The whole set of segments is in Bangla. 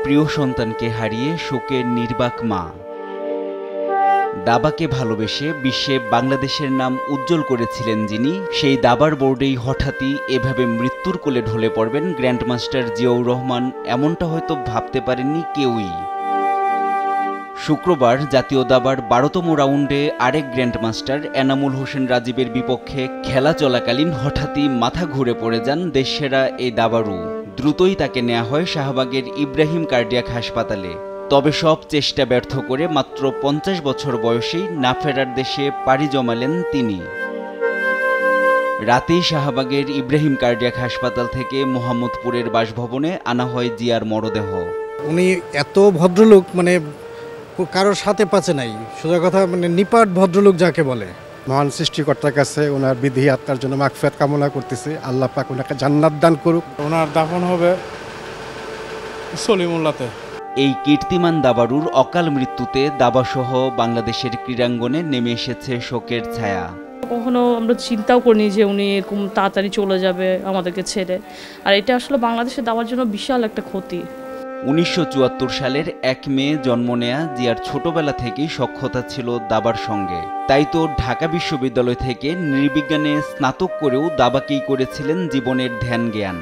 প্রিয় সন্তানকে হারিয়ে শোকের নির্বাক মা। দাবাকে ভালোবেসে বিশ্বে বাংলাদেশের নাম উজ্জ্বল করেছিলেন যিনি, সেই দাবার বোর্ডেই হঠাৎই এভাবে মৃত্যুর কোলে ঢলে পড়বেন গ্র্যান্ডমাস্টার জিয়াউর রহমান, এমনটা হয়তো ভাবতে পারেননি কেউই। শুক্রবার জাতীয় দাবার ১২তম রাউন্ডে আরেক গ্র্যান্ডমাস্টার এনামুল হোসেন রাজীবের বিপক্ষে খেলা চলাকালীন হঠাৎই মাথা ঘুরে পড়ে যান দেশসেরা এই দাবাড়ু। দ্রুতই তাকে নেওয়া হয় শাহবাগের ইব্রাহিম কার্ডিয়াক হাসপাতালে। তবে সব চেষ্টা ব্যর্থ করে মাত্র ৫০ বছর বয়সেই না ফেরার দেশে পাড়ি জমালেন তিনি। রাতেই শাহবাগের ইব্রাহিম কার্ডিয়াক হাসপাতাল থেকে মোহাম্মদপুরের বাসভবনে আনা হয় জিয়ার মরদেহ। উনি এত ভদ্রলোক, মানে কারোর সাথে পাচ্ছে নাই, সোজা কথা মানে নিপাট ভদ্রলোক যাকে বলে। মহান সৃষ্টিকর্তার কাছে ওনার বিধি আত্মার জন্য মাগফিরাত কামনা করতেছি। আল্লাহ পাক ওনাকে জান্নাত দান করুক। ওনার দাফন হবে সলিমুল্লাতে। এই কীর্তিমান দাবাড়ুর অকাল মৃত্যুতে দাবাসহ বাংলাদেশের ক্রীড়াঙ্গনে নেমে এসেছে শোকের ছায়া। কখনো আমরা চিন্তাও করিনি যে উনি এরকম তাড়াতাড়ি চলে যাবে আমাদেরকে ছেড়ে, আর এটা আসলে বাংলাদেশে দাবার জন্য বিশাল একটা ক্ষতি। ১৯৭৪ সালের ১ মে জন্ম নেয়া জিয়ার ছোটবেলা থেকেই সখ্যতা ছিল দাবার সঙ্গে। তাই তো ঢাকা বিশ্ববিদ্যালয় থেকে নৃবিজ্ঞানে স্নাতক করেও দাবাকেই করেছিলেন জীবনের ধ্যান জ্ঞান।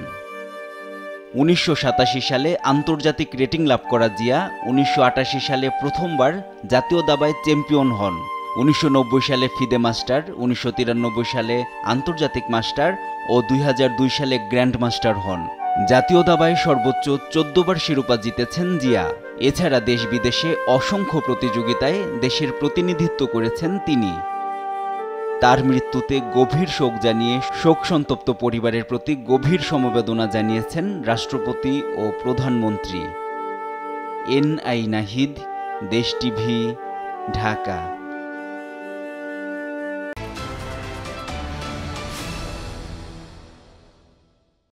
১৯৮৭ সালে আন্তর্জাতিক রেটিং লাভ করা জিয়া ১৯৮৮ সালে প্রথমবার জাতীয় দাবায় চ্যাম্পিয়ন হন। ১৯৯০ সালে ফিদে মাস্টার, ১৯৯৩ সালে আন্তর্জাতিক মাস্টার ও ২০০২ সালে গ্র্যান্ড মাস্টার হন। জাতীয় দাবায় সর্বোচ্চ ১৪ বার শিরোপা জিতেছেন জিয়া। এছাড়া দেশ বিদেশে অসংখ্য প্রতিযোগিতায় দেশের প্রতিনিধিত্ব করেছেন তিনি। তার মৃত্যুতে গভীর শোক জানিয়ে শোকসন্তপ্ত পরিবারের প্রতি গভীর সমবেদনা জানিয়েছেন রাষ্ট্রপতি ও প্রধানমন্ত্রী। এনআই নাহিদ, দেশ টিভি, ঢাকা।